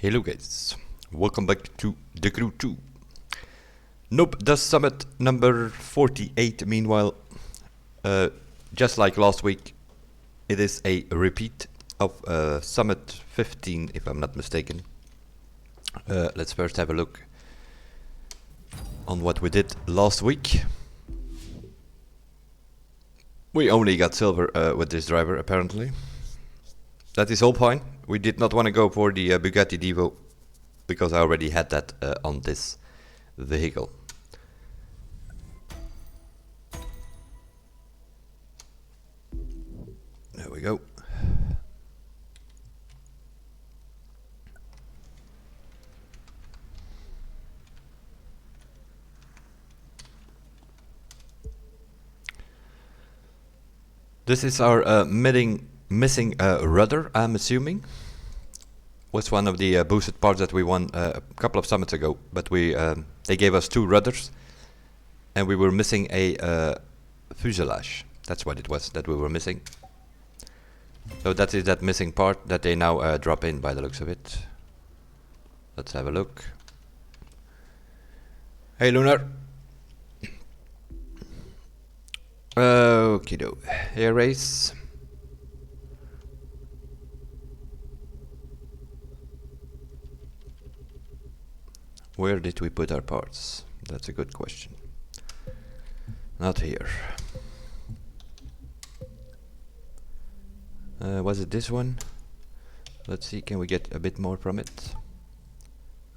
Hello guys, welcome back to The Crew 2. Noob does summit number 48. Meanwhile, just like last week, it is a repeat of summit 15 if I'm not mistaken. Let's first have a look on what we did last week. We only got silver with this driver apparently. That is all fine. We did not want to go for the Bugatti Divo because I already had that on this vehicle. There we go. This is our missing rudder, I'm assuming. Was one of the boosted parts that we won a couple of summits ago, but they gave us 2 rudders and we were missing a fuselage. That's what it was that we were missing. So that is that missing part that they now drop in by the looks of it. Let's have a look. Hey Lunar. Okie doke. Here race. Where did we put our parts? That's a good question. Not here. Was it this one? Let's see, can we get a bit more from it?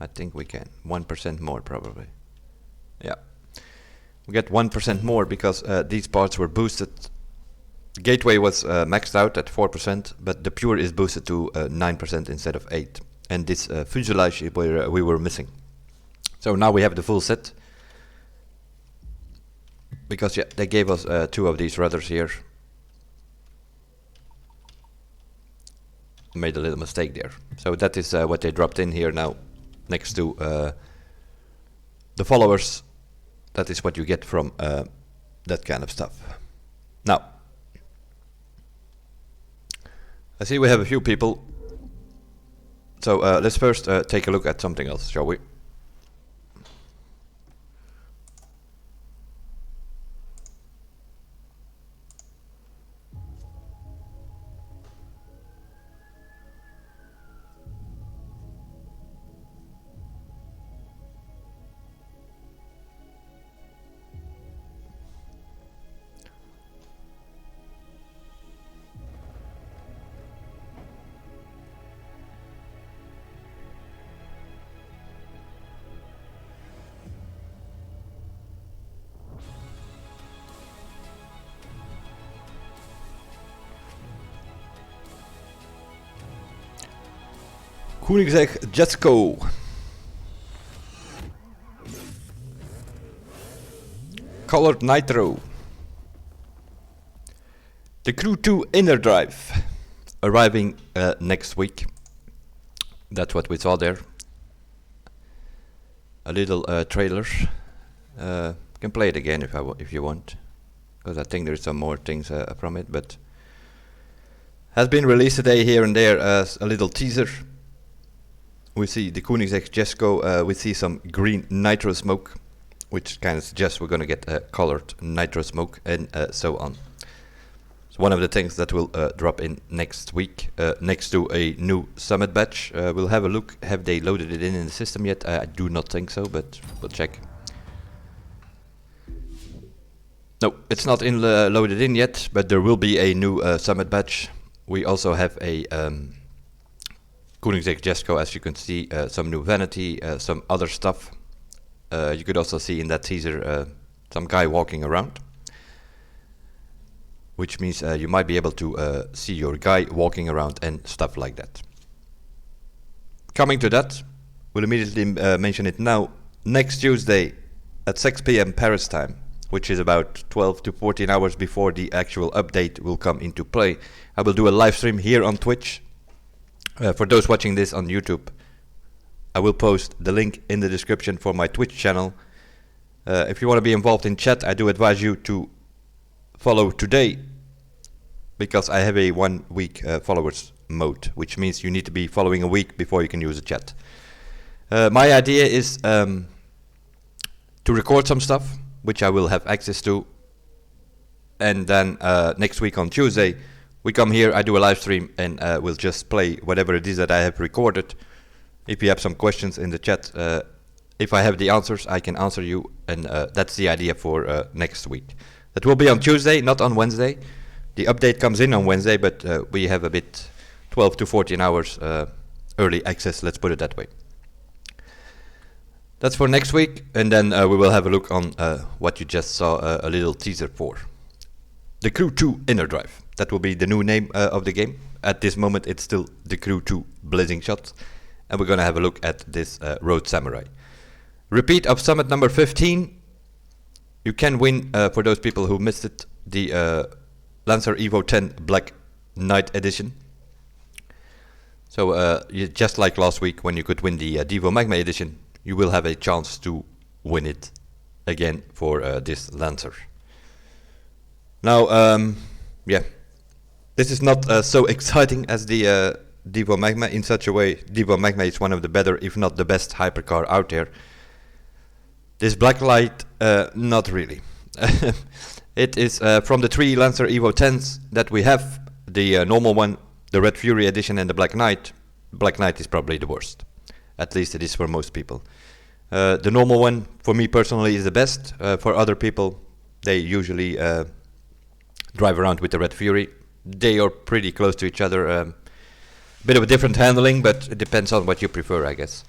I think we can. 1% more probably. Yeah. We get 1% more because these parts were boosted. The gateway was maxed out at 4%, but the pure is boosted to 9% instead of 8%. And this fuselage is where we were missing. So now we have the full set. Because yeah, they gave us 2 of these rudders here. Made a little mistake there. So that is what they dropped in here now. Next to the followers. That is what you get from that kind of stuff. Now, I see we have a few people. So let's first take a look at something else, shall we? Koenigsegg Jetco. Colored Nitro. The Crew 2 Inner Drive. Arriving next week. That's what we saw there. A little trailer. Can play it again if you want. Because I think there's some more things from it. But has been released today here and there as a little teaser. We see the Koenigsegg Jetco, we see some green nitro smoke, which kind of suggests we're going to get colored nitro smoke and so on. It's one of the things that will drop in next week, next to a new summit badge. We'll have a look. Have they loaded it in the system yet? I do not think so, but we'll check. No, it's not loaded in yet, but there will be a new summit badge. We also have a Koenigsegg Jetco, as you can see, some new vanity, some other stuff. You could also see in that teaser some guy walking around, which means you might be able to see your guy walking around and stuff like that. Coming to that, we'll immediately mention it now. Next Tuesday at 6 p.m. Paris time, which is about 12 to 14 hours before the actual update will come into play, I will do a live stream here on Twitch. For those watching this on YouTube, I will post the link in the description for my Twitch channel. If you want to be involved in chat, I do advise you to follow today because I have a 1 week followers mode, which means you need to be following a week before you can use the chat. My idea is to record some stuff, which I will have access to, and then next week on Tuesday we come here, I do a live stream, and we'll just play whatever it is that I have recorded. If you have some questions in the chat, if I have the answers, I can answer you, and that's the idea for next week. That will be on Tuesday, not on Wednesday. The update comes in on Wednesday, but we have a bit 12 to 14 hours early access, let's put it that way. That's for next week, and then we will have a look on what you just saw a little teaser for. The Crew 2 Inner Drive. That will be the new name of the game. At this moment it's still the Crew 2 Blazing Shots, and we're gonna have a look at this Road Samurai. Repeat of summit number 15. You can win, for those people who missed it, the Lancer Evo 10 Black Knight Edition. So just like last week when you could win the Devo Magma Edition, you will have a chance to win it again for this Lancer. Now, yeah, this is not so exciting as the Devo Magma in such a way. Devo Magma is one of the better, if not the best hypercar out there. This Black Light, not really. It is from the 3 Lancer Evo 10s that we have, the normal one, the Red Fury Edition, and the Black Knight. Black Knight is probably the worst. At least it is for most people. The normal one, for me personally, is the best. For other people, they usually drive around with the Red Fury. They are pretty close to each other. Bit of a different handling, but it depends on what you prefer, I guess.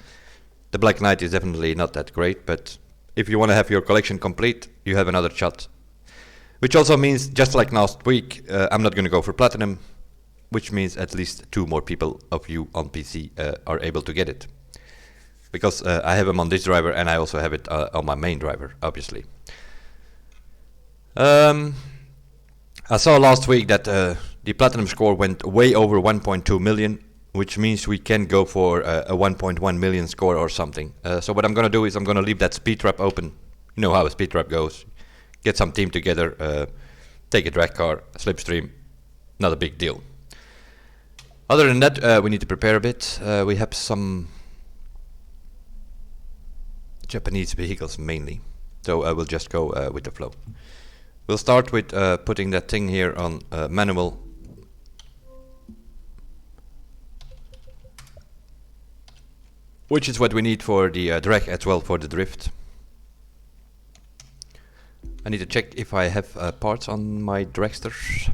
The Black Knight is definitely not that great, but if you want to have your collection complete, you have another shot. Which also means, just like last week, I'm not going to go for Platinum, which means at least 2 more people of you on PC are able to get it. Because I have them on this driver, and I also have it on my main driver, obviously. I saw last week that the Platinum score went way over 1.2 million, which means we can go for a 1.1 million score or something. So what I'm going to do is I'm going to leave that speed trap open. You know how a speed trap goes. Get some team together, take a drag car, slipstream, not a big deal. Other than that, we need to prepare a bit. We have some Japanese vehicles mainly, so I will just go with the flow. We'll start with putting that thing here on manual. Which is what we need for the drag as well for the drift. I need to check if I have parts on my dragsters.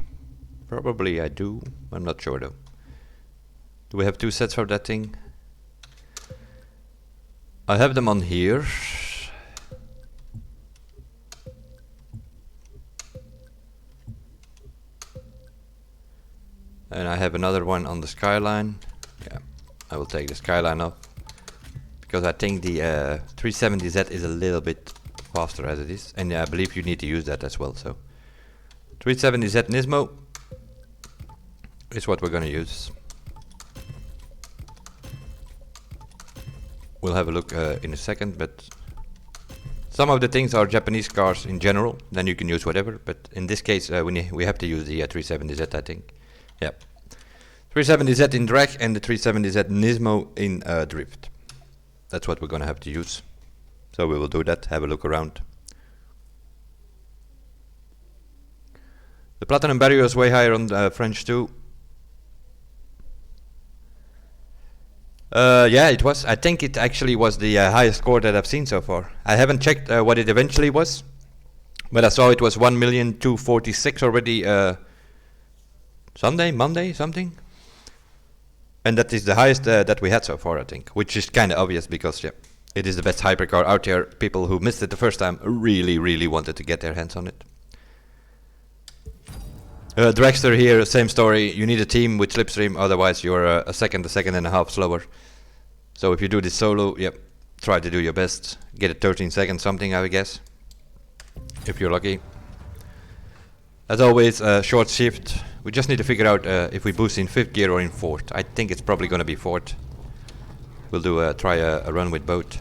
Probably I do, I'm not sure though. Do we have 2 sets for that thing? I have them on here. And I have another one on the Skyline. Yeah, I will take the Skyline off, because I think the 370Z is a little bit faster as it is, and I believe you need to use that as well. So 370Z Nismo is what we're gonna use. We'll have a look in a second, but some of the things are Japanese cars in general, then you can use whatever, but in this case we have to use the 370Z, I think. Yeah, 370Z in drag and the 370Z Nismo in drift. That's what we're gonna have to use. So we will do that, have a look around. The Platinum barrier is way higher on the French too. Yeah, it was. I think it actually was the highest score that I've seen so far. I haven't checked what it eventually was, but I saw it was 1,246,000 already Sunday, Monday, something. And that is the highest that we had so far, I think, which is kind of obvious because, yeah, it is the best hypercar out there. People who missed it the first time really, really wanted to get their hands on it. Dragster here, same story. You need a team with slipstream, otherwise you're a second and a half slower. So if you do this solo, yep, try to do your best. Get a 13 seconds something, I would guess, if you're lucky. As always, short shift. We just need to figure out if we boost in 5th gear or in 4th. I think it's probably going to be 4th. We'll do try a run with both.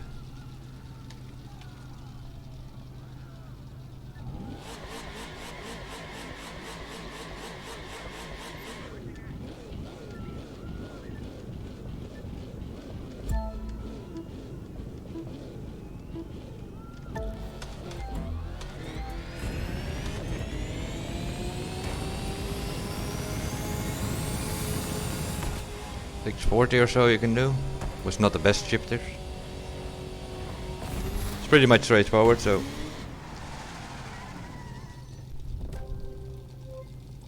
640 or so you can do. Was not the best shifter. It's pretty much straightforward, so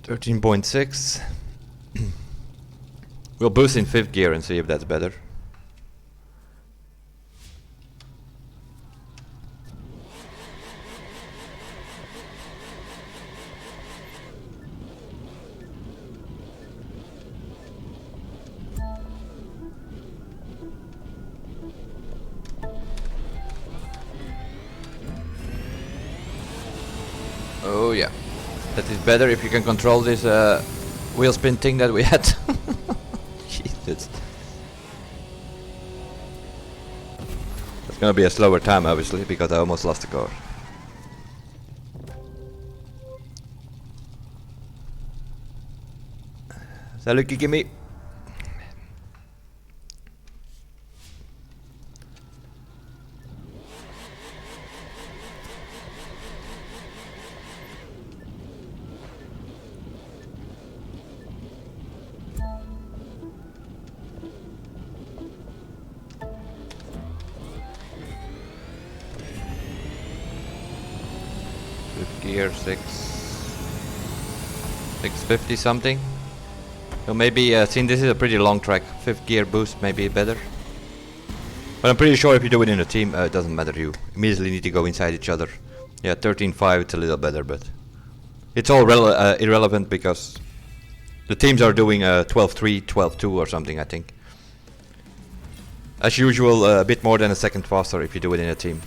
13.6. We'll boost in 5th gear and see if that's better. Oh yeah, that is better if you can control this wheel spin thing that we had. Jesus. It's gonna be a slower time obviously because I almost lost the car. Salut Kikimi. Gear 650 something. So maybe since this is a pretty long track, 5th gear boost may be better. But I'm pretty sure if you do it in a team, it doesn't matter. You immediately need to go inside each other. Yeah, 13.5 it's a little better, but it's all irrelevant because the teams are doing 12.3, 12.2 or something, I think. As usual, a bit more than a second faster if you do it in a team.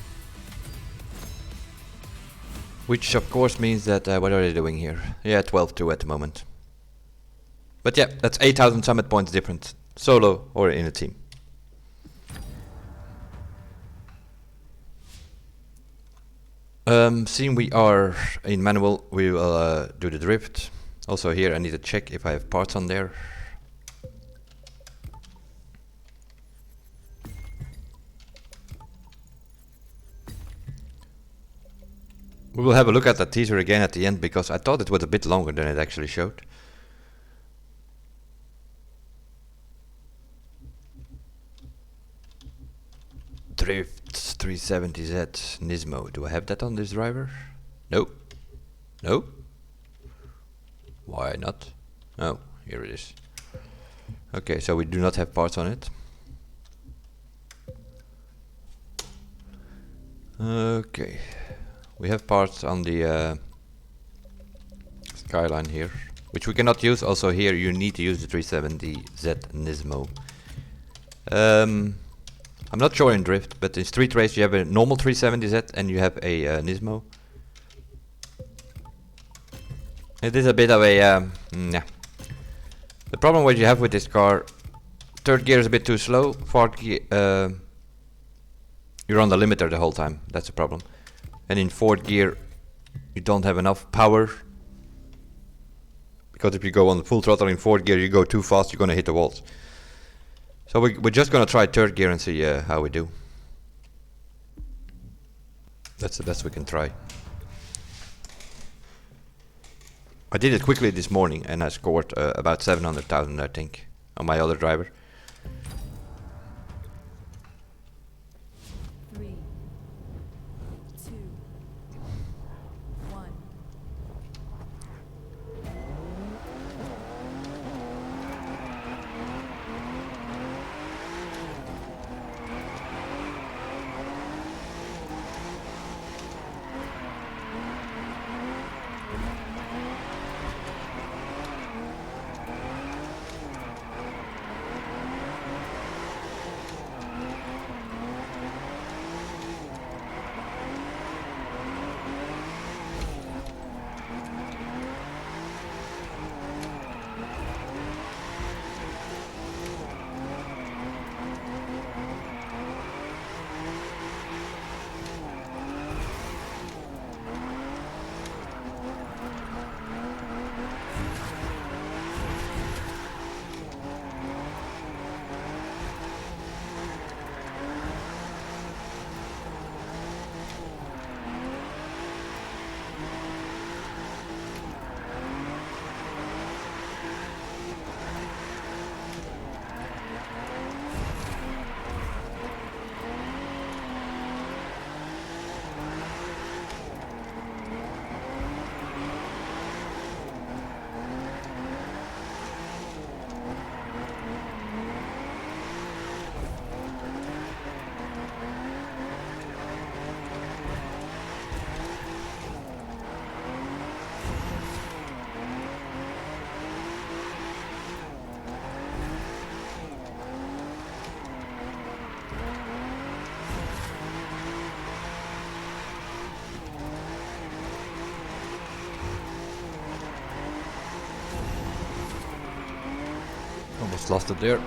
Which of course means that, what are they doing here? Yeah, 12.2 at the moment. But yeah, that's 8,000 summit points different, solo or in a team. Seeing we are in manual, we will do the drift. Also here I need to check if I have parts on there. We will have a look at the teaser again at the end because I thought it was a bit longer than it actually showed. Drift 370Z Nismo. Do I have that on this driver? No. No? Why not? Oh, here it is. Okay, so we do not have parts on it. Okay. We have parts on the Skyline here, which we cannot use. Also here you need to use the 370Z Nismo. I'm not sure in Drift, but in Street Race you have a normal 370Z and you have a Nismo. It is a bit of a yeah. The problem what you have with this car, 3rd gear is a bit too slow. 4th gear, you're on the limiter the whole time. That's the problem. And in 4th gear, you don't have enough power. Because if you go on full throttle in 4th gear, you go too fast, you're gonna hit the walls. So we're just gonna try 3rd gear and see how we do. That's the best we can try. I did it quickly this morning and I scored about 700,000 I think on my other driver. 3, 2, 1. Almost lost it there.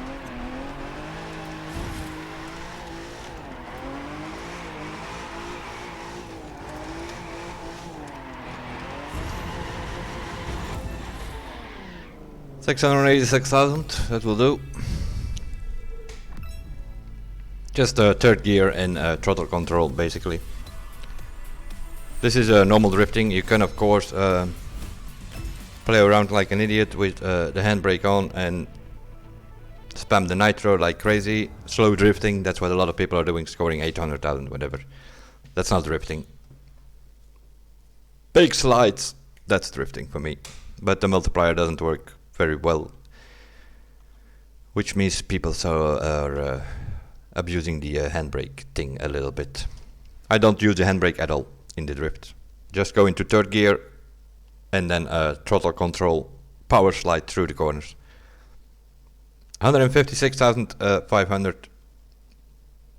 $686,000, that will do. Just third gear and throttle control basically. This is normal drifting. You can of course play around like an idiot with the handbrake on and spam the nitro like crazy. Slow drifting, that's what a lot of people are doing, scoring 800,000 whatever. That's not drifting. Big slides, that's drifting for me. But the multiplier doesn't work very well, which means people are abusing the handbrake thing a little bit. I don't use the handbrake at all in the drift. Just go into third gear and then throttle control, power slide through the corners. 156,500,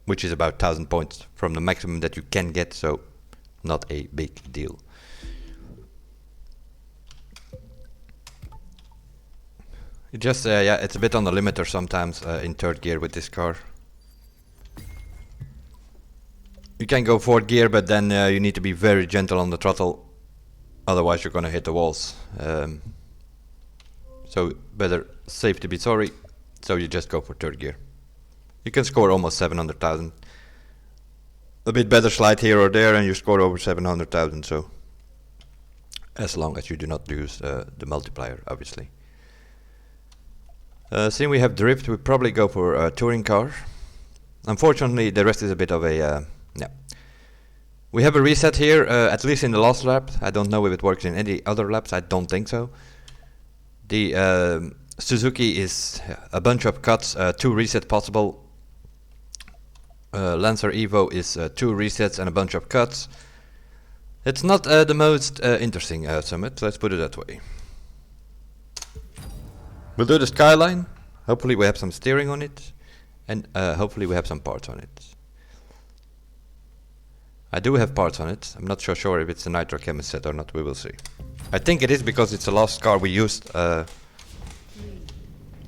which is about 1,000 points from the maximum that you can get, so not a big deal. It just yeah, it's a bit on the limiter sometimes in third gear with this car. You can go fourth gear, but then you need to be very gentle on the throttle, otherwise you're gonna hit the walls. So better safe to be sorry. So you just go for third gear. You can score almost 700,000. A bit better slide here or there, and you score over 700,000. So as long as you do not use the multiplier, obviously. Seeing we have drift, we probably go for a touring car. Unfortunately, the rest is a bit of a yeah. We have a reset here, at least in the last lap. I don't know if it works in any other laps. I don't think so. The Suzuki is a bunch of cuts, 2 resets possible. Lancer Evo is 2 resets and a bunch of cuts. It's not the most interesting summit, let's put it that way. We'll do the Skyline. Hopefully we have some steering on it, and hopefully we have some parts on it. I do have parts on it. I'm not so sure if it's a nitro chemist set or not. We will see. I think it is because it's the last car we used, I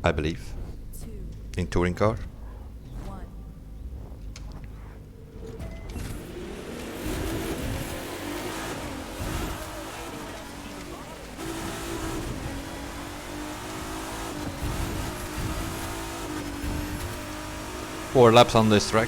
believe, in touring car. Four laps on this track.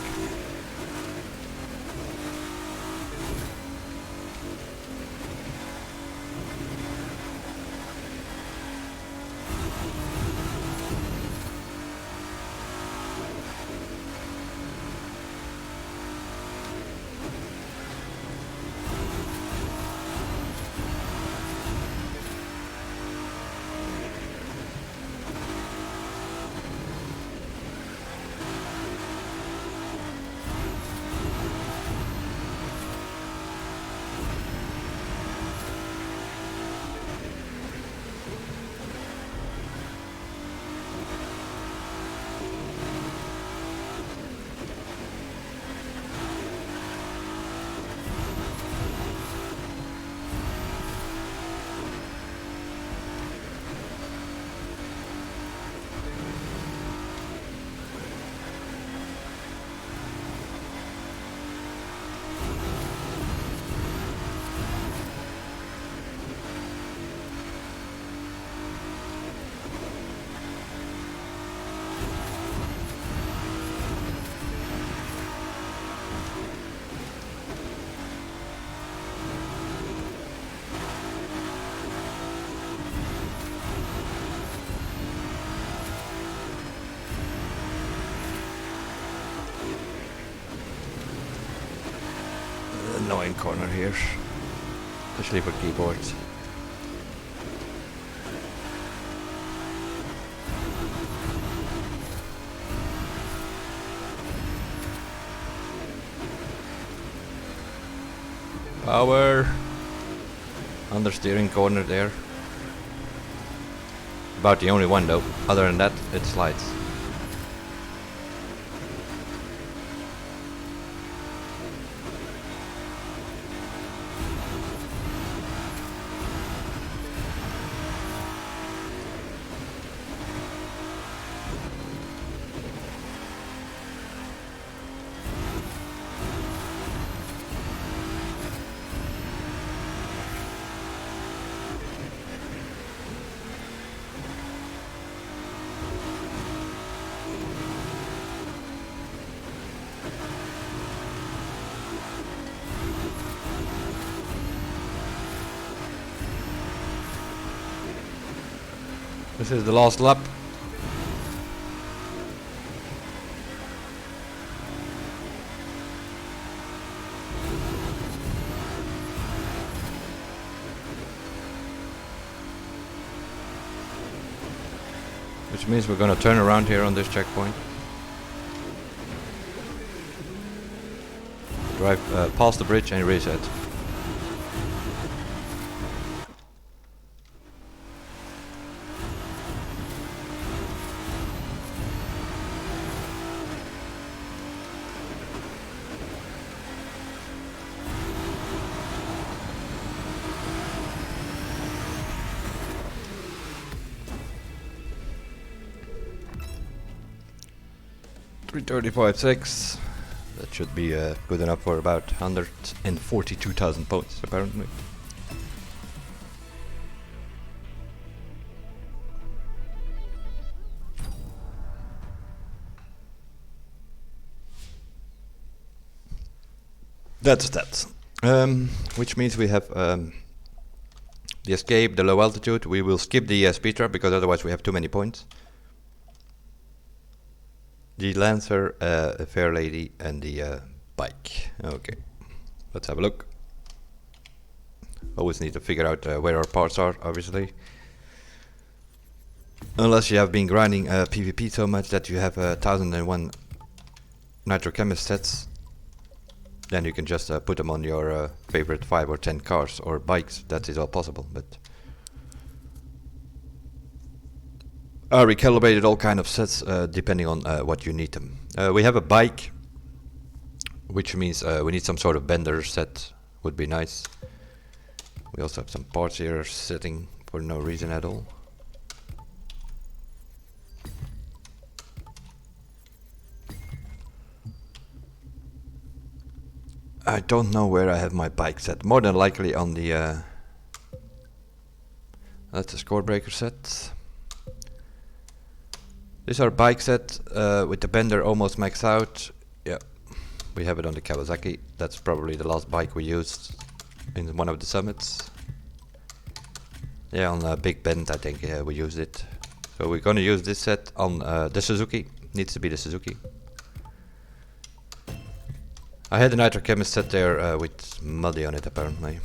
Annoying corner here, especially for keyboards. Power. Understeering corner there. About the only one though. Other than that, it slides. This is the last lap. Which means we're gonna turn around here on this checkpoint. Drive past the bridge and reset. $335.6. That should be good enough for about 142,000 points, apparently. That's that. Which means we have the escape, the low altitude. We will skip the speed trap because otherwise we have too many points. The Lancer, a Fair Lady, and the bike. Okay, let's have a look. Always need to figure out where our parts are, obviously. Unless you have been grinding PvP so much that you have 1001 nitrochemist sets, then you can just put them on your favorite 5 or 10 cars or bikes. That is all possible, but I recalibrated all kind of sets depending on what you need them. We have a bike, which means we need some sort of bender set, would be nice. We also have some parts here sitting for no reason at all. I don't know where I have my bike set. More than likely on the that's a score breaker set. This is our bike set with the bender almost maxed out. Yeah, we have it on the Kawasaki. That's probably the last bike we used in one of the summits. Yeah, on Big Bend I think we used it. So we're gonna use this set on the Suzuki. Needs to be the Suzuki. I had the nitrochemist set there with muddy on it apparently.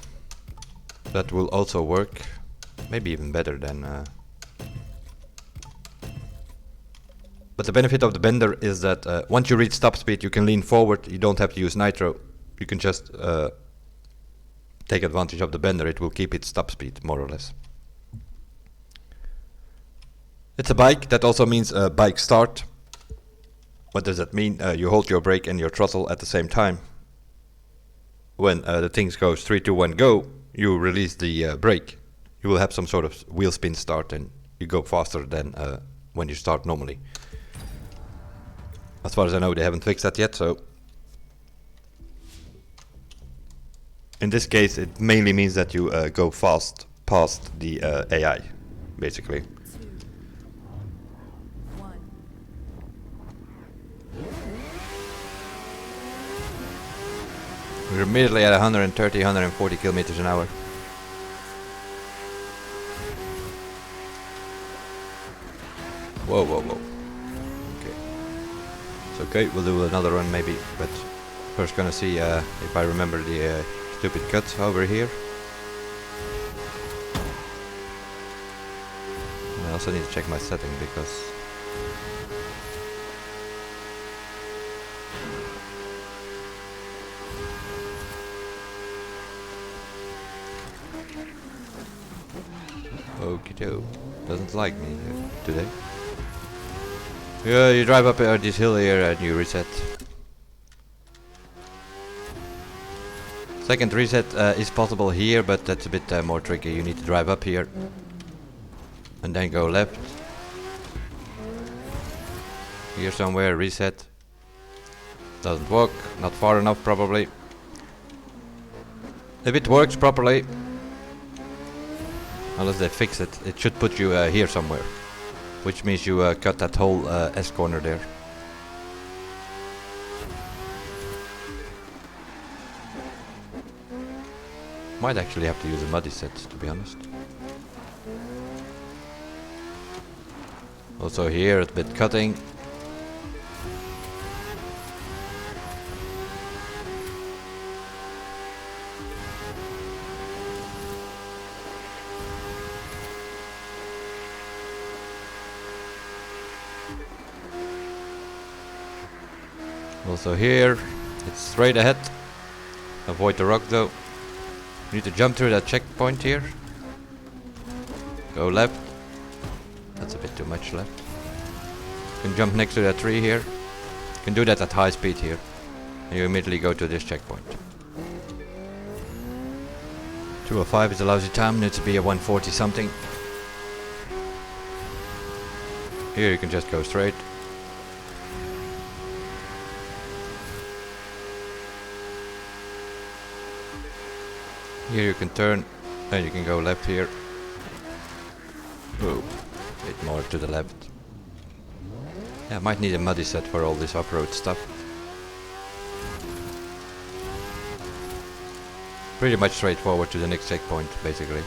That will also work. Maybe even better than but the benefit of the bender is that once you reach stop speed you can lean forward, you don't have to use nitro. You can just take advantage of the bender, it will keep its stop speed more or less. It's a bike, that also means bike start. What does that mean? You hold your brake and your throttle at the same time. When the things goes 3, 2, 1 go, you release the brake. You will have some sort of wheel spin start and you go faster than when you start normally. As far as I know, they haven't fixed that yet, so in this case it mainly means that you go fast past the AI, basically. 2, 1. We're immediately at 130, 140 kilometers an hour. Whoa, whoa, whoa. Okay, we'll do another run maybe, but first gonna see if I remember the stupid cuts over here. I also need to check my setting because okie doke, doesn't like me today. Yeah, you drive up this hill here and you reset. Second reset is possible here, but that's a bit more tricky. You need to drive up here and then go left. Here somewhere, reset. Doesn't work, not far enough probably. If it works properly, unless they fix it, it should put you here somewhere. Which means you cut that whole S corner there. Might actually have to use a muddy set, to be honest. Also here, a bit cutting. Also here, it's straight ahead. Avoid the rock though. You need to jump through that checkpoint here. Go left. That's a bit too much left. You can jump next to that tree here. You can do that at high speed here. And you immediately go to this checkpoint. 205 is a lousy time, needs to be a 140 something. Here you can just go straight. Here you can turn and you can go left here. Oh, a bit more to the left. Yeah, I might need a muddy set for all this off-road stuff. Pretty much straightforward to the next checkpoint, basically.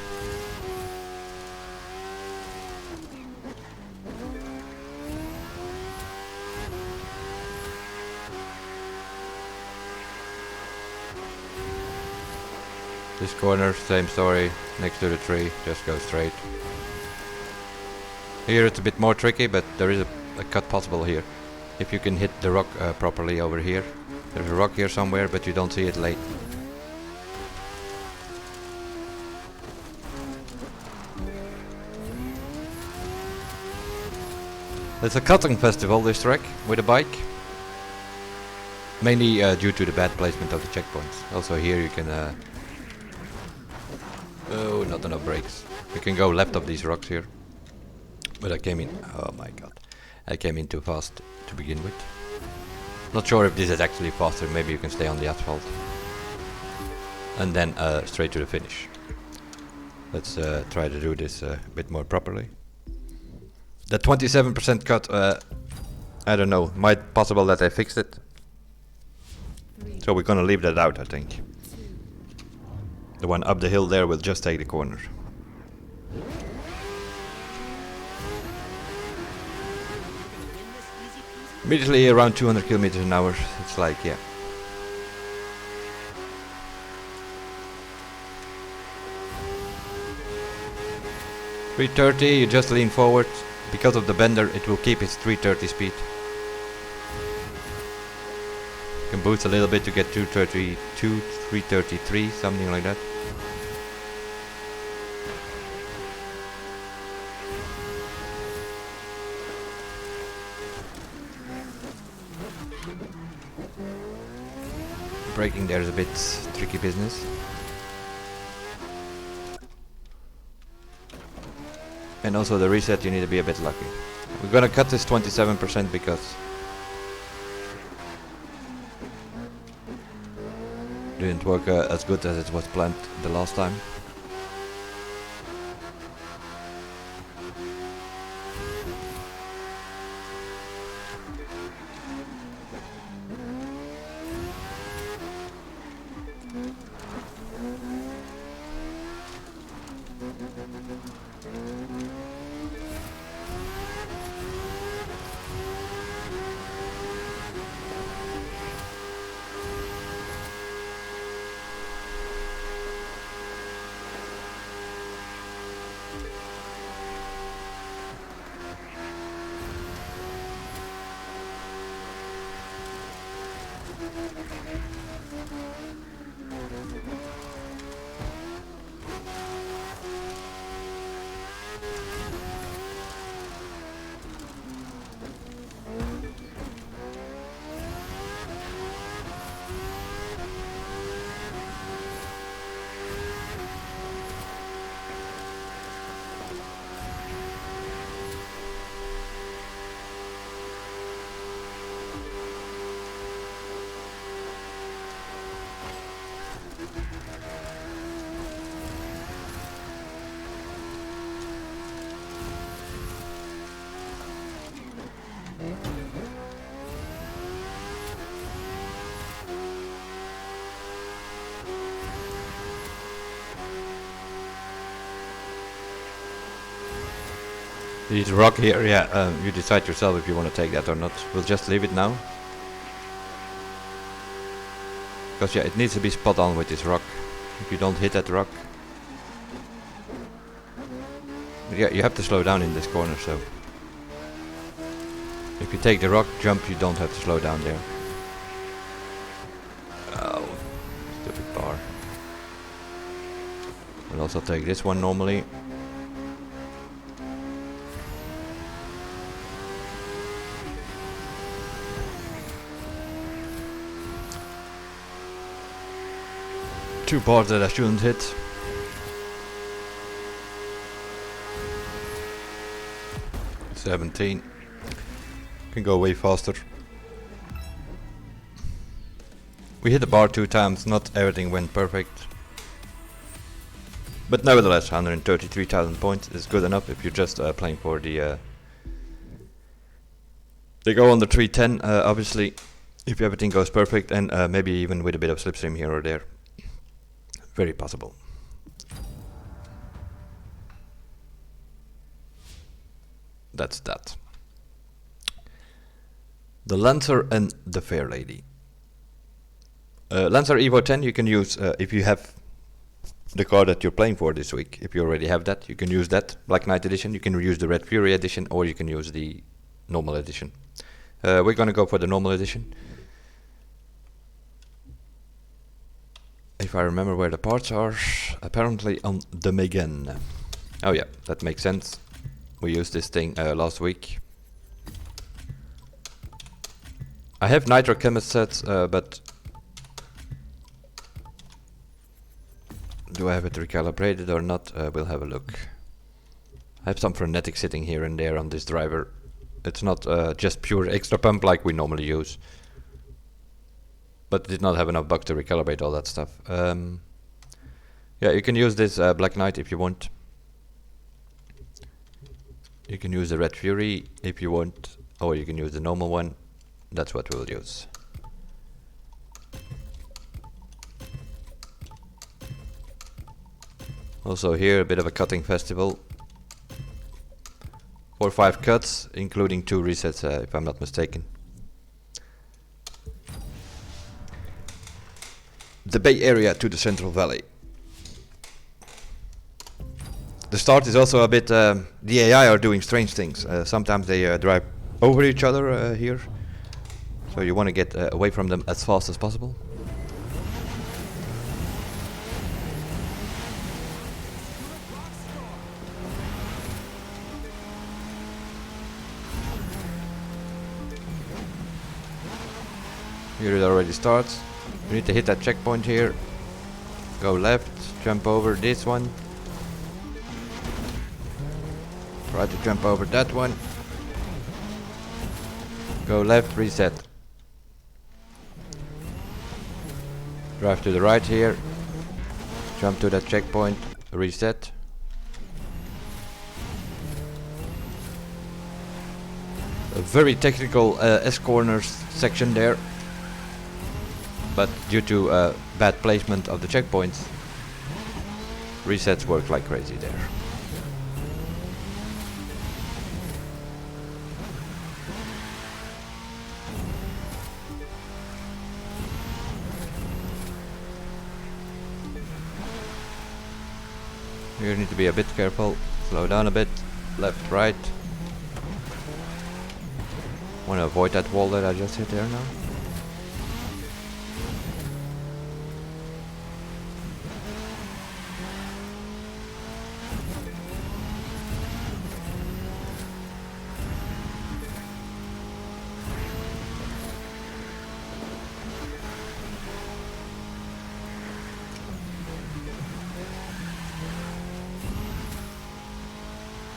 This corner, same story, next to the tree, just go straight. Here it's a bit more tricky, but there is a cut possible here. If you can hit the rock properly over here. There's a rock here somewhere, but you don't see it late. It's a cutting festival, this track, with a bike. Mainly due to the bad placement of the checkpoints. Also here you can... oh, not enough brakes. You can go left of these rocks here. But I came in... oh my god. I came in too fast to begin with. Not sure if this is actually faster, maybe you can stay on the asphalt. And then straight to the finish. Let's try to do this a bit more properly. The 27% cut, I don't know, might possible that I fixed it. So we're gonna leave that out, I think. The one up the hill there will just take the corner. Immediately around 200 kilometers an hour, it's like, yeah. .330, you just lean forward. Because of the bender, it will keep its 330 speed. You can boost a little bit to get 232, 333, something like that. Braking there is a bit tricky business. And also the reset, you need to be a bit lucky. We're gonna cut this 27% because didn't work as good as it was planned the last time. This rock here, yeah, you decide yourself if you want to take that or not. We'll just leave it now. Because yeah, it needs to be spot on with this rock. If you don't hit that rock... Yeah, you have to slow down in this corner, so... If you take the rock jump, you don't have to slow down there. Oh, stupid bar. We'll also take this one normally. Two bars that I shouldn't hit. $17. Can go way faster. We hit the bar 2 times, not everything went perfect. But nevertheless, 133,000 points is good enough if you're just playing for the... They go on the 310, obviously, if everything goes perfect, and maybe even with a bit of slipstream here or there. Very possible. That's that. The Lancer and the Fair Lady. Lancer Evo 10 you can use if you have the car that you're playing for this week. If you already have that, you can use that. Black Knight edition, you can use the Red Fury edition, or you can use the normal edition. We're gonna go for the normal edition. If I remember where the parts are, apparently on the Megan. Oh yeah, that makes sense. We used this thing last week. I have Nitro Chemist sets, but... Do I have it recalibrated or not? We'll have a look. I have some frenetic sitting here and there on this driver. It's not just pure extra pump like we normally use. But did not have enough bucks to recalibrate all that stuff. Yeah, you can use this Black Knight if you want. You can use the Red Fury if you want, or you can use the normal one. That's what we'll use. Also here a bit of a cutting festival. 4 or 5 cuts, including 2 resets if I'm not mistaken. The Bay Area to the Central Valley. The start is also a bit... the AI are doing strange things. Sometimes they drive over each other here. So you want to get away from them as fast as possible. Here it already starts. You need to hit that checkpoint here. Go left, jump over this one. Try to jump over that one. Go left, reset. Drive to the right here. Jump to that checkpoint, reset. A very technical S-corners section there. But due to bad placement of the checkpoints, resets work like crazy there. You need to be a bit careful, slow down a bit, left, right. Want to avoid that wall that I just hit there now.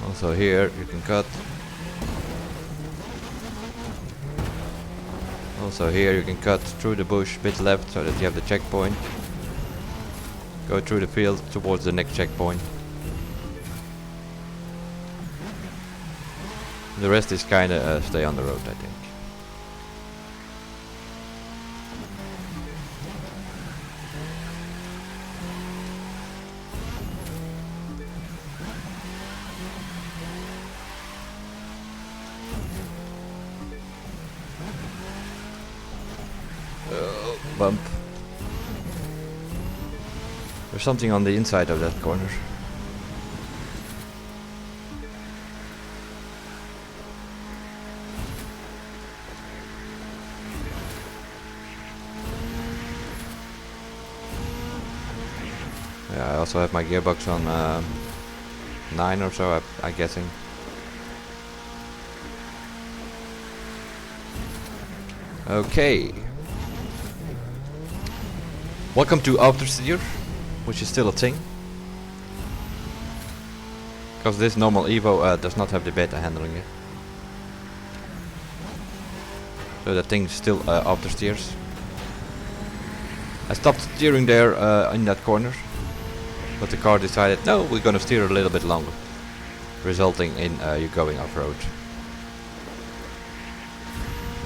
Also here you can cut. Also here you can cut through the bush, bit left, so that you have the checkpoint. Go through the field towards the next checkpoint. The rest is kinda stay on the road, I think. bump. There's something on the inside of that corner. Yeah, I also have my gearbox on 9 or so, I'm guessing. Okay. Welcome to Aftersteer, which is still a thing. Because this normal Evo does not have the beta handling it. So the thing still aftersteers. I stopped steering there in that corner. But the car decided, no, we're gonna steer a little bit longer. Resulting in you going off-road.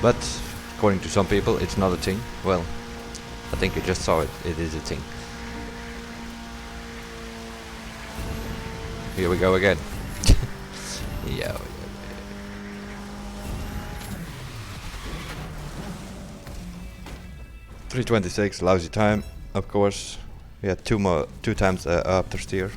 But according to some people, it's not a thing. Well, I think you just saw it. It is a thing. Here we go again. Yeah. 3:26, lousy time, of course. We had two times after steer.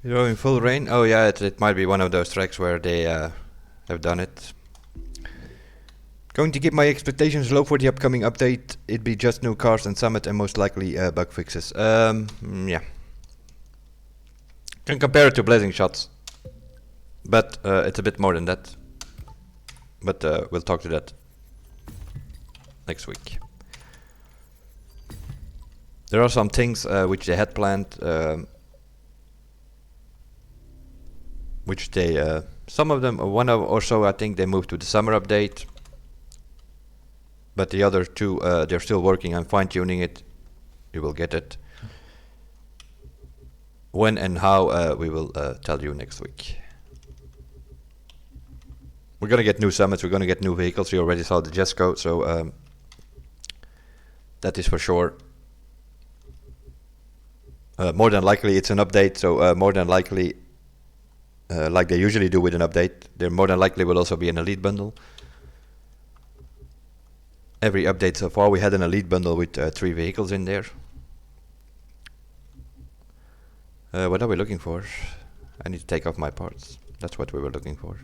You're in full rain? Oh yeah, it might be one of those tracks where they have done it. Going to keep my expectations low for the upcoming update. It'd be just new cars and summit and most likely bug fixes. Yeah. Can compare it to Blazing Shots. But it's a bit more than that. But we'll talk to that next week. There are some things which they had planned, which they, some of them, one or so I think they moved to the summer update. But the other two, they're still working on fine-tuning it. You will get it. When and how, we will tell you next week. We're gonna get new summits, we're gonna get new vehicles. You already saw the Jesco, so that is for sure. More than likely it's an update, so more than likely, like they usually do with an update, there more than likely will also be an elite bundle. Every update so far we had an elite bundle with 3 vehicles in there. What are we looking for? I need to take off my parts. That's what we were looking for.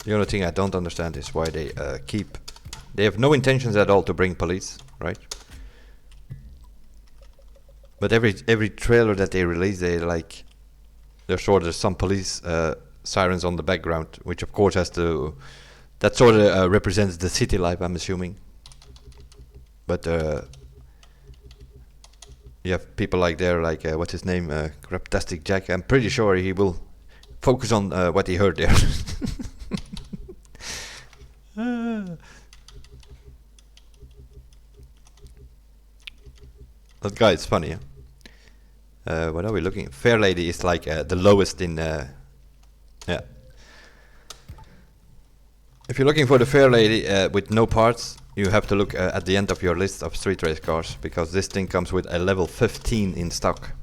The only thing I don't understand is why they they have no intentions at all to bring police, right? But every trailer that they release, there's sort of some police sirens on the background, which of course has to, that sort of represents the city life, I'm assuming. But you have people like there, like what's his name, Craptastic Jack. I'm pretty sure he will focus on what he heard there. That guy is funny. Huh? What are we looking? Fair Lady is like the lowest in. Yeah. If you're looking for the Fair Lady with no parts, you have to look at the end of your list of street race cars, because this thing comes with a level 15 in stock.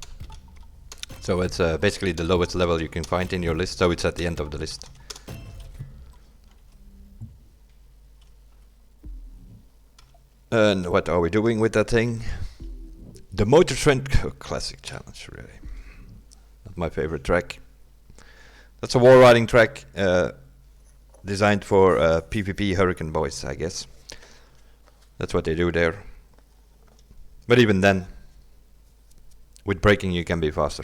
So it's basically the lowest level you can find in your list. So it's at the end of the list. And what are we doing with that thing? The Motor Trend Classic Challenge, really. Not my favorite track. That's a wall riding track designed for PvP Hurricane boys, I guess. That's what they do there. But even then, with braking you can be faster.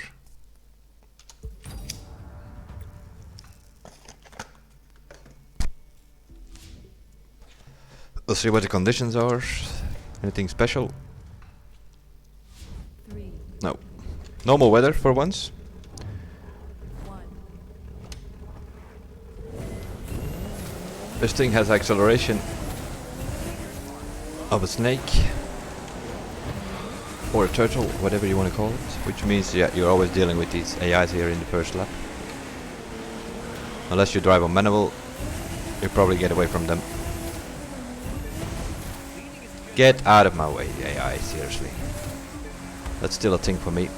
We'll see what the conditions are. Anything special? 3, No. Normal weather for once. 1. This thing has acceleration of a snake. or a turtle, whatever you want to call it, which means yeah, you're always dealing with these AIs here in the first lap. Unless you drive on manual, you probably get away from them. Get out of my way, AI, seriously. That's still a thing for me.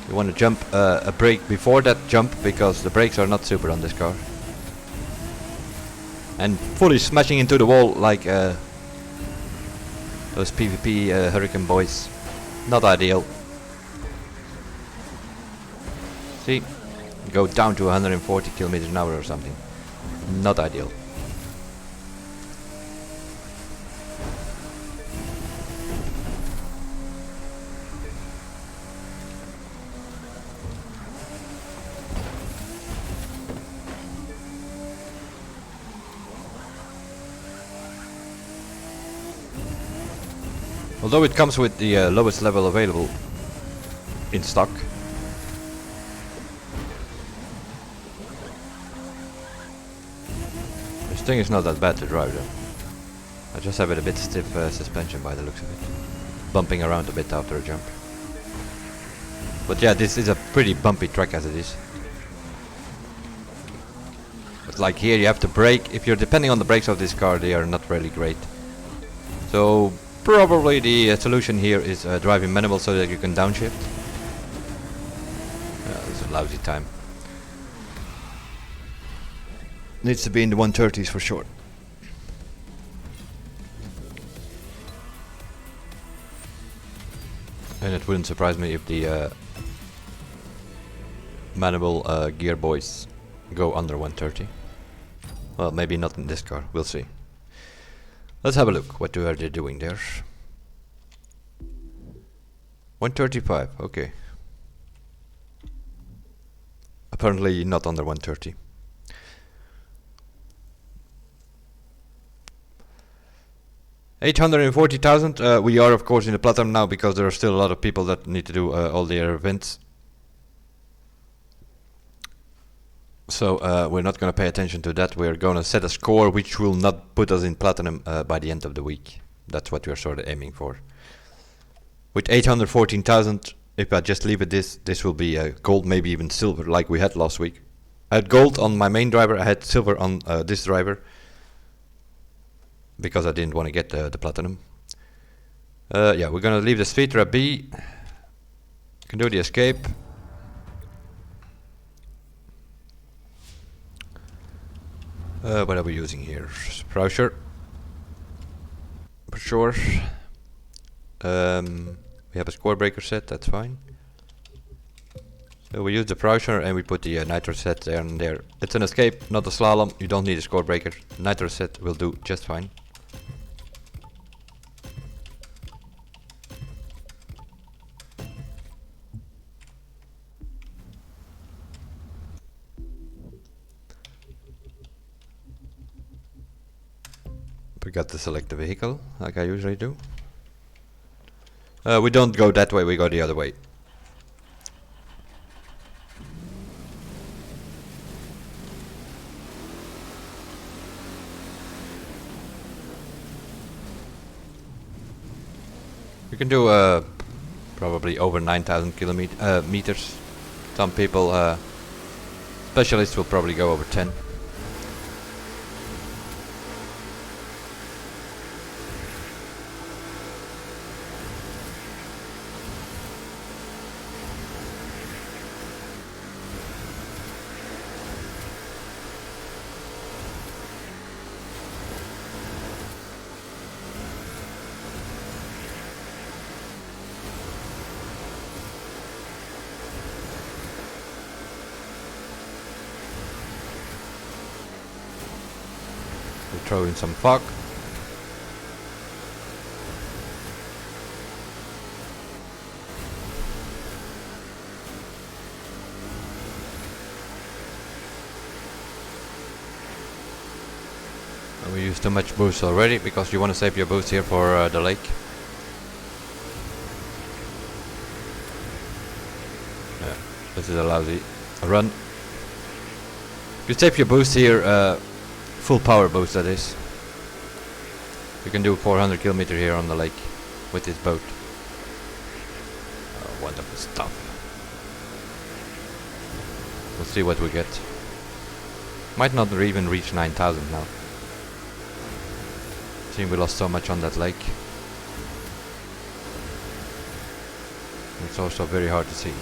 You want to jump a brake before that jump, because the brakes are not super on this car. And fully smashing into the wall like those PvP Hurricane boys. Not ideal. See? Go down to 140 kilometers an hour or something. Not ideal. Although it comes with the lowest level available in stock. This thing is not that bad to drive though. I just have it a bit stiff suspension by the looks of it. Bumping around a bit after a jump. But yeah, this is a pretty bumpy track as it is. But like here you have to brake. If you're depending on the brakes of this car, they are not really great. So probably the solution here is driving manual so that you can downshift. This is a lousy time. Needs to be in the 130s for sure. And it wouldn't surprise me if the manual gear boys go under 130. Well, maybe not in this car, we'll see. Let's have a look, what are they doing there? 135, okay. Apparently not under 130. $840,000. We are of course in the platinum now because there are still a lot of people that need to do all their events. So we're not going to pay attention to that. We're going to set a score which will not put us in platinum by the end of the week. That's what we're sort of aiming for. With 814,000, if I just leave it this will be gold, maybe even silver like we had last week. I had gold on my main driver, I had silver on this driver. Because I didn't want to get the platinum. Yeah, we're gonna leave the Sphetra be. Can do the escape. What are we using here? Browser. For sure. We have a score breaker set, that's fine. So we use the browser and we put the nitro set there and there. It's an escape, not a slalom. You don't need a score breaker. Nitro set will do just fine. We got to select the vehicle, like I usually do. We don't go that way, we go the other way. We can do probably over 9,000 meters. Some people, specialists will probably go over 10. We throw in some fog. And we use too much boost already because you want to save your boost here for the lake. Yeah, this is a lousy run. You save your boost here. Full power boost that is. You can do 400 kilometer here on the lake with this boat. stuff. We'll see what we get. Might not even reach 9,000 now. Seeing we lost so much on that lake. It's also very hard to see.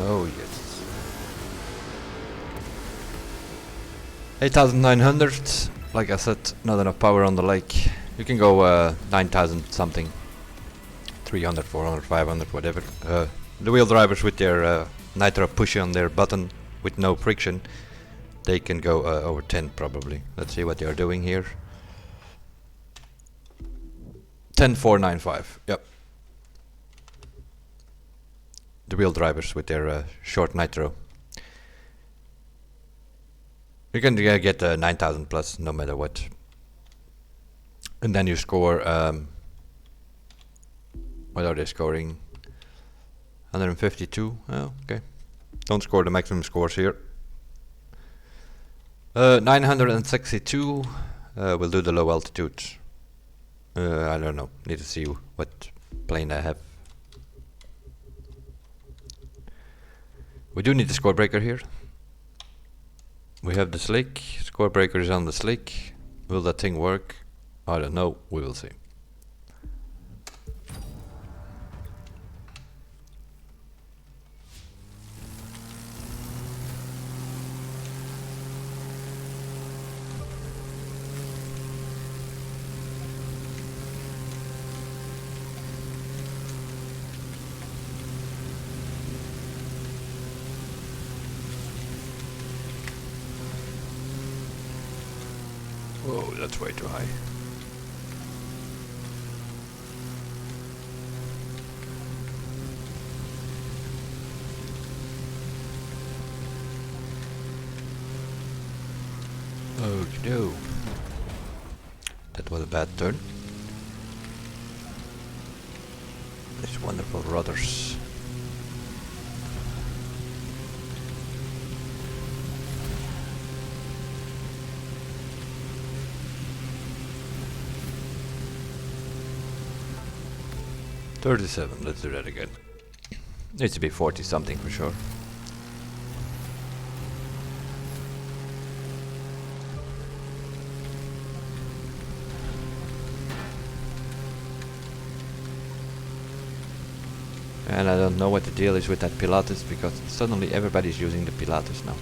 Oh yes. 8,900. Like I said, not enough power on the lake. You can go 9,000 something. 300, 400, 500, whatever. The wheel drivers with their nitro push on their button with no friction, they can go over 10 probably. Let's see what they are doing here. 10,495. Yep. The wheel drivers with their short nitro. You can get 9,000 plus no matter what. And then you score. What are they scoring? 152. Oh, okay. Don't score the maximum scores here. 962. We'll do the low altitude. I don't know. Need to see what plane I have. We do need the score breaker here. We have the slick. Score breaker is on the slick. Will that thing work? I don't know. We will see. Whoa, that's way too high. Oh no. That was a bad turn. These wonderful rudders. $37, let's do that again. Needs to be 40 something for sure. And I don't know what the deal is with that Pilatus, because suddenly everybody's using the Pilatus now.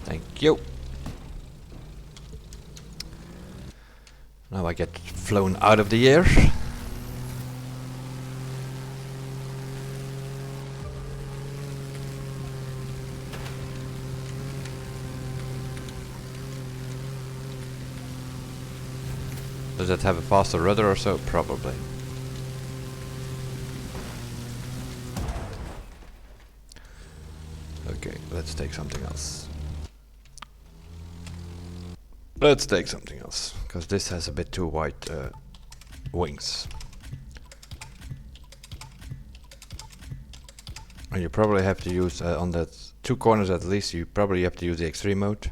Thank you. Now I get flown out of the air. Does it have a faster rudder or so? Probably. Okay, let's take something else. Let's take something else, because this has a bit too wide wings. And you probably have to use, on that 2 corners at least, you probably have to use the extreme mode.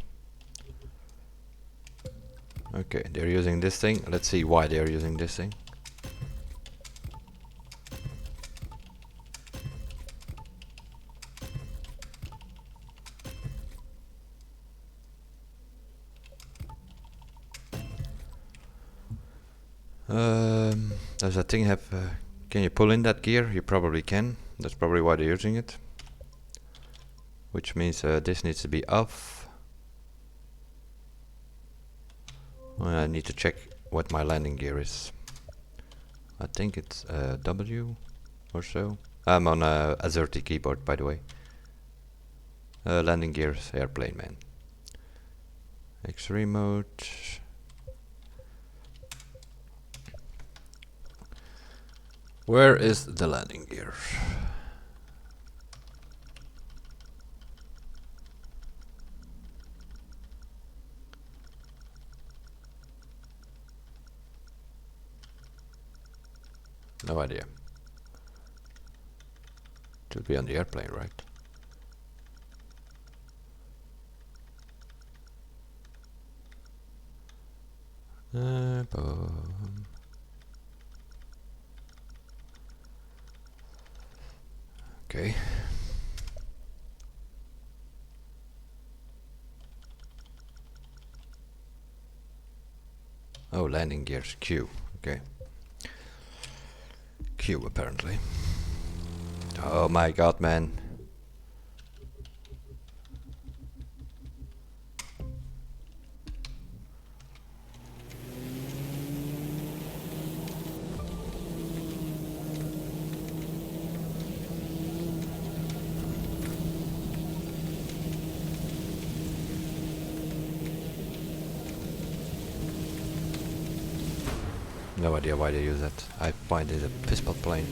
Okay, they're using this thing. Let's see why they're using this thing. Does that thing have... can you pull in that gear? You probably can. That's probably why they're using it. Which means this needs to be off. I need to check what my landing gear is. I think it's W or so. I'm on a AZERTY keyboard, by the way. Landing gears, airplane man. X-ray mode. Where is the landing gear? No idea. Should be on the airplane, right? Boom. Okay. Oh, landing gears, Q. Okay. Q apparently. Oh my god, man. No idea why they use that. I find it a piss-pot plane.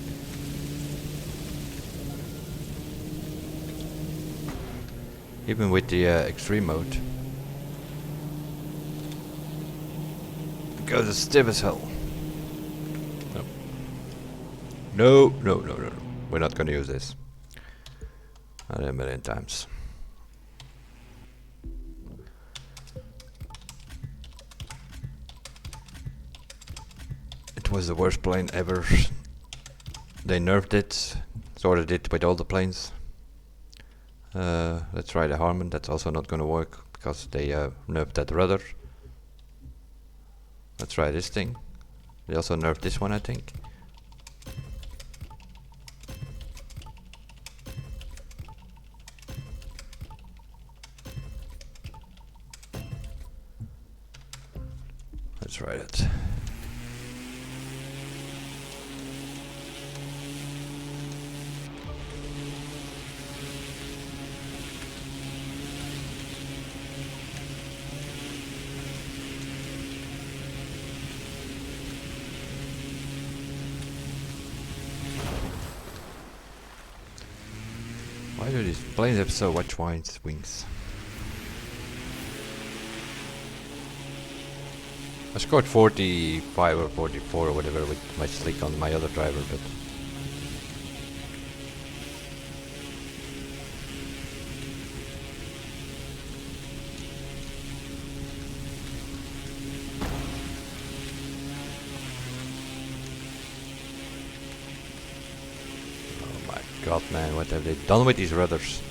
Even with the extreme mode. It goes as stiff as hell. No. No. We're not gonna use this. Not a million times. It was the worst plane ever. They nerfed it. Sort of did with all the planes. Let's try the Harmon. That's also not gonna work because they nerfed that rudder. Let's try this thing. They also nerfed this one, I think. Let's try it. Why do these planes have so much wide wings? I scored 45 or 44 or whatever with my slick on my other driver, but oh my god, man, what have they done with these rudders?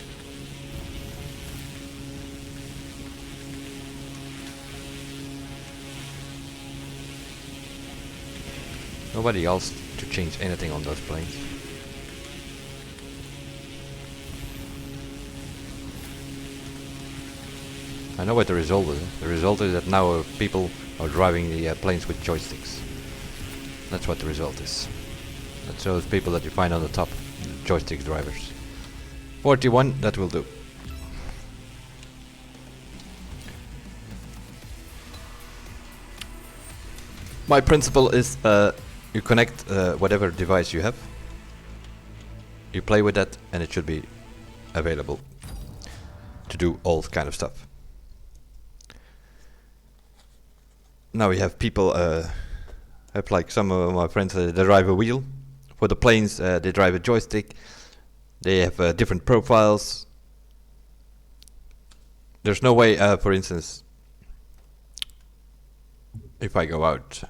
Nobody else to change anything on those planes. I know what the result is. The result is that now people are driving the planes with joysticks. That's what the result is. That's those people that you find on the top, joystick drivers. 41, that will do. My principle is you connect whatever device you have, you play with that, and it should be available to do all kind of stuff. Now we have people, have like some of my friends, they drive a wheel. For the planes, they drive a joystick. They have different profiles. There's no way, for instance, if I go out,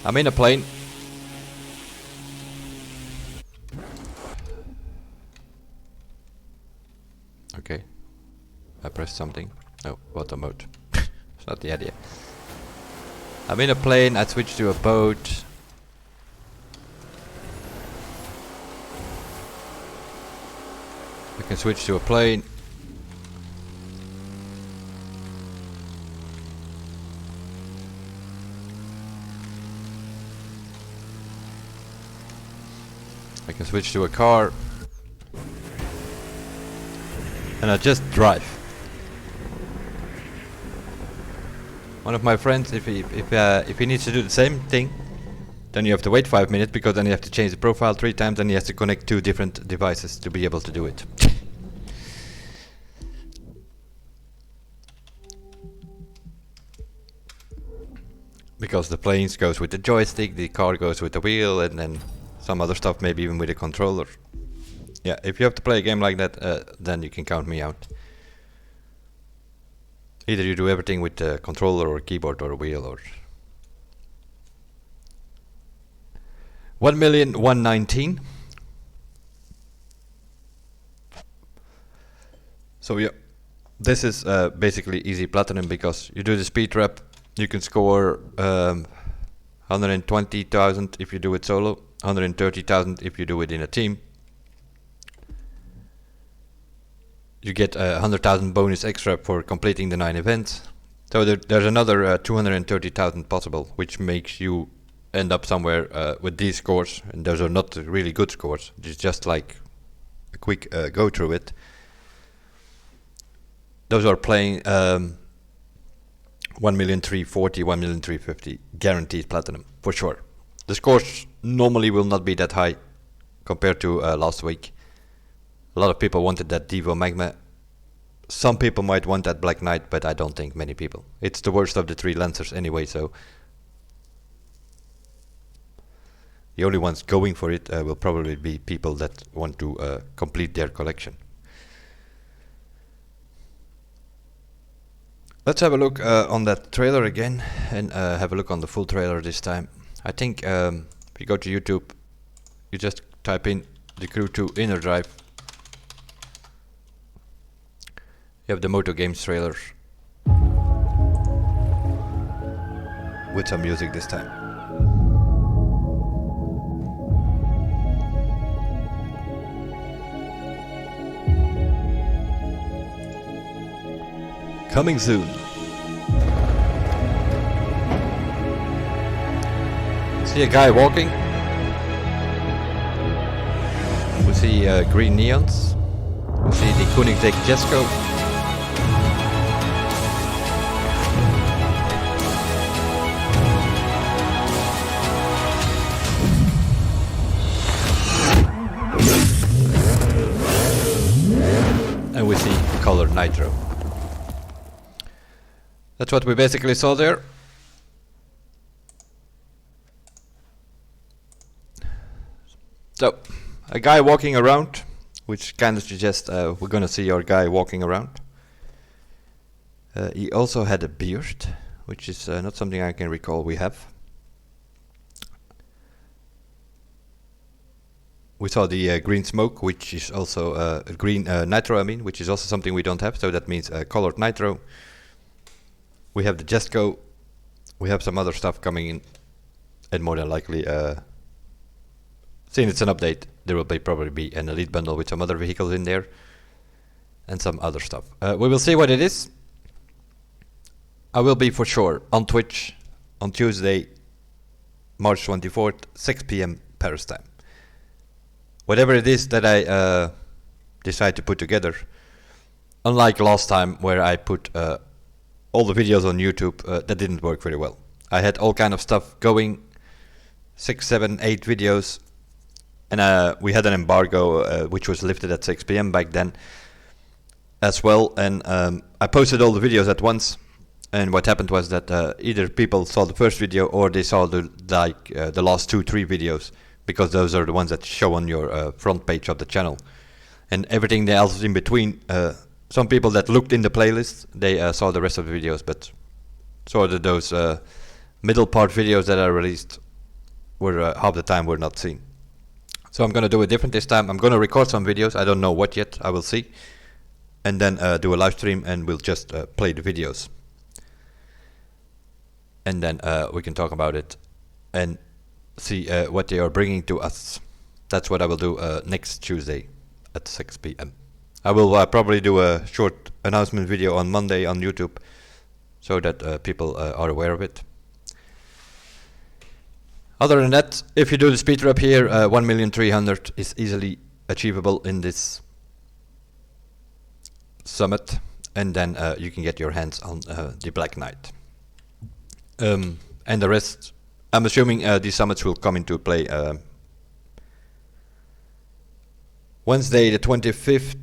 I'm in a plane. Okay, I pressed something. Oh, auto mode. It's not the idea. I'm in a plane, I switch to a boat. I can switch to a plane. I can switch to a car. And I just drive. One of my friends, if he needs to do the same thing, then you have to wait 5 minutes because then you have to change the profile 3 times and he has to connect 2 different devices to be able to do it. because the planes goes with the joystick, the car goes with the wheel, and then some other stuff maybe even with a controller. Yeah, if you have to play a game like that, then you can count me out. Either you do everything with a controller or a keyboard or a wheel or... 1,119,000. So yeah, this is basically easy platinum because you do the speed trap, you can score 120,000 if you do it solo, 130,000 if you do it in a team. You get 100,000 bonus extra for completing the 9 events. So there's another 230,000 possible, which makes you end up somewhere with these scores. And those are not really good scores. It's just like a quick go through it. Those are playing 1,340,000, 1,350,000 guaranteed platinum for sure. The scores normally will not be that high compared to last week. A lot of people wanted that Devo Magma. Some people might want that Black Knight, but I don't think many people. It's the worst of the 3 Lancers anyway, so the only ones going for it will probably be people that want to complete their collection. Let's have a look on that trailer again, and have a look on the full trailer this time. I think if you go to YouTube, you just type in the Crew 2 Inner Drive. You have the Moto Games trailer with some music this time. Coming soon. See a guy walking. We see green neons. We see the Koenigsegg Jesko. And we see colored nitro. That's what we basically saw there. So, a guy walking around, which kind of suggests we're gonna see our guy walking around. He also had a beard, which is not something I can recall we have. We saw the green smoke, which is also green nitro, I mean, which is also something we don't have, so that means colored nitro. We have the Jesko, we have some other stuff coming in, and more than likely, since it's an update, there will probably be an elite bundle with some other vehicles in there, and some other stuff. We will see what it is. I will be for sure on Twitch on Tuesday, March 24th, 6 PM Paris time. Whatever it is that I decide to put together, unlike last time where I put all the videos on YouTube, that didn't work very well. I had all kind of stuff going, 6, 7, 8 videos, and we had an embargo which was lifted at 6 PM back then as well, and I posted all the videos at once, and what happened was that either people saw the first video or they saw the last 2-3 videos, because those are the ones that show on your front page of the channel, and everything else in between. Some people that looked in the playlist, they saw the rest of the videos, but sort of those middle part videos that are released were half the time were not seen. So I'm gonna do it different this time. I'm gonna record some videos. I don't know what yet. I will see, and then do a live stream, and we'll just play the videos, and then we can talk about it and see what they are bringing to us. That's what I will do next Tuesday at 6 PM. I will probably do a short announcement video on Monday on YouTube, so that people are aware of it. Other than that, if you do the speed trap here, 1,300,000 is easily achievable in this summit, and then you can get your hands on the Black Knight. And the rest, I'm assuming these summits will come into play Wednesday the 25th.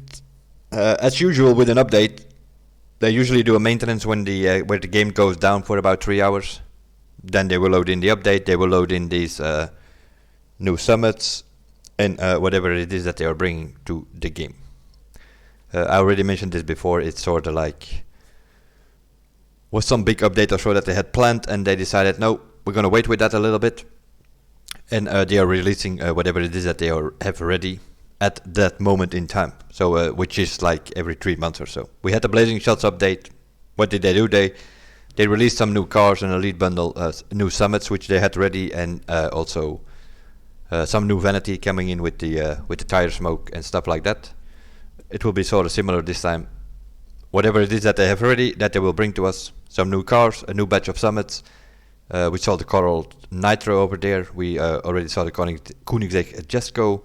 As usual with an update, they usually do a maintenance when where the game goes down for about 3 hours. Then they will load in the update, they will load in these new summits, and whatever it is that they are bringing to the game. I already mentioned this before, it's sort of like was some big update or so that they had planned, and they decided, no, we're going to wait with that a little bit, and they are releasing whatever it is that they have ready at that moment in time. So which is like every 3 months or so. We had the Blazing Shots update. What did they do? They released some new cars and Elite Bundle, new summits which they had ready, and also some new vanity coming in with the tire smoke and stuff like that. It will be sort of similar this time. Whatever it is that they have ready, that they will bring to us. Some new cars, a new batch of summits. We saw the Coral Nitro over there. We already saw the Koenigsegg Jesko.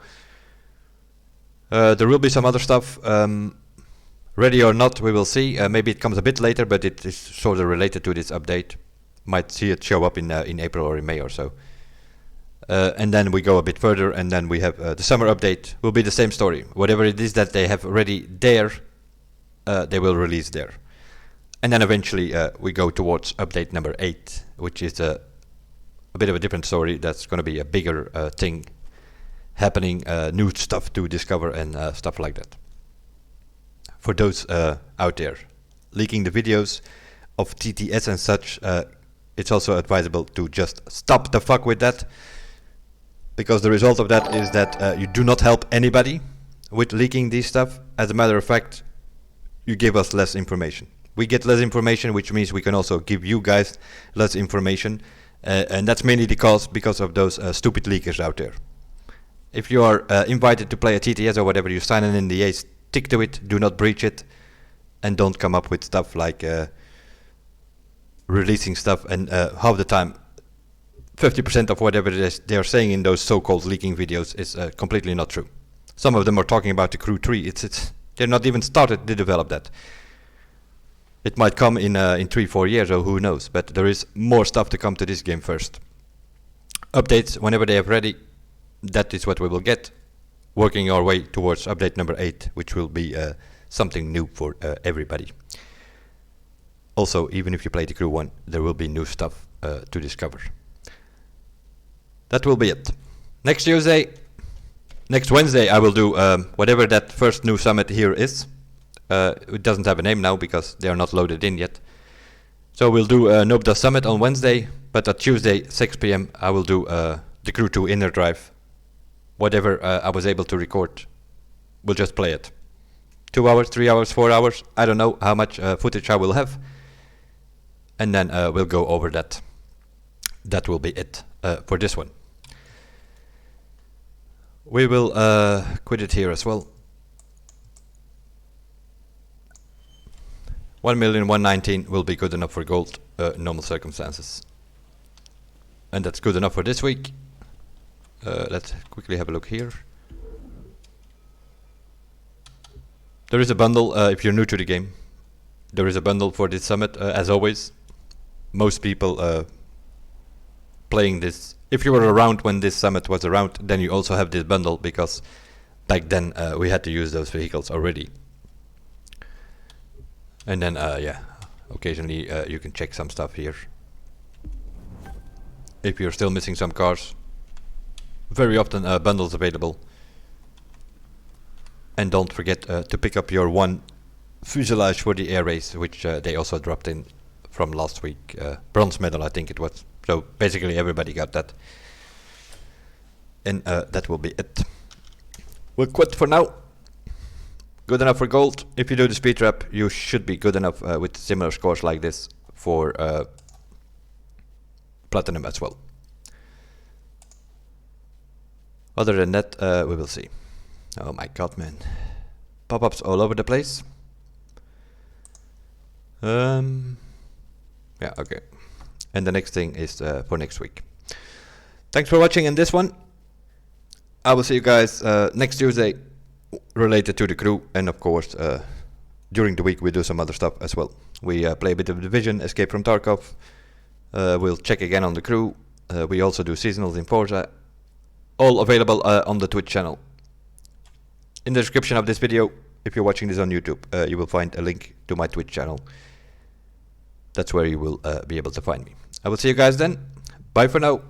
There will be some other stuff. Ready or not, we will see. Maybe it comes a bit later, but it is sort of related to this update. Might see it show up in April or in May or so. And then we go a bit further, and then we have the summer update. Will be the same story. Whatever it is that they have already there, they will release there. And then eventually we go towards update number 8, which is a bit of a different story. That's going to be a bigger thing happening, new stuff to discover and stuff like that. For those out there leaking the videos of TTS and such, it's also advisable to just stop the fuck with that, because the result of that is that you do not help anybody with leaking these stuff. As a matter of fact, you give us less information. We get less information, which means we can also give you guys less information, and that's mainly because of those stupid leakers out there. If you are invited to play a TTS or whatever, you sign an NDA, stick to it, do not breach it, and don't come up with stuff like releasing stuff, and half the time 50% of whatever it is they are saying in those so-called leaking videos is completely not true. Some of them are talking about the Crew 3. They're not even started to develop that. It might come in 3-4 years, or who knows, but there is more stuff to come to this game first. Updates, whenever they have ready, that is what we will get. Working our way towards update number 8, which will be something new for everybody. Also, even if you play the Crew 1, there will be new stuff to discover. That will be it. Next Wednesday, I will do whatever that first new summit here is. It doesn't have a name now because they are not loaded in yet. So we'll do Noob Does Summit on Wednesday, but at Tuesday, 6 PM, I will do the Crew 2 Inner Drive. Whatever I was able to record, we'll just play it. 2 hours, 3 hours, 4 hours, I don't know how much footage I will have. And then we'll go over that. That will be it for this one. We will quit it here as well. 1,119,000 will be good enough for gold, normal circumstances. And that's good enough for this week. Let's quickly have a look here. There is a bundle, if you're new to the game. There is a bundle for this summit, as always. Most people playing this, if you were around when this summit was around, then you also have this bundle, because back then we had to use those vehicles already. And then, yeah, occasionally you can check some stuff here. If you're still missing some cars, very often bundles available. And don't forget to pick up your one fuselage for the air race, which they also dropped in from last week. Bronze medal, I think it was. So basically everybody got that. And that will be it. We'll quit for now. Good enough for gold. If you do the speed trap, you should be good enough with similar scores like this for platinum as well. Other than that, we will see. Oh my god, man. Pop-ups all over the place. Yeah, okay. And the next thing is for next week. Thanks for watching in this one. I will see you guys next Tuesday related to the Crew, and of course during the week we do some other stuff as well. We play a bit of Division, Escape from Tarkov. We'll check again on the Crew. We also do seasonals in Forza. All available on the Twitch channel. In the description of this video, if you're watching this on YouTube, you will find a link to my Twitch channel. that's where you will be able to find me. I will see you guys then. Bye for now.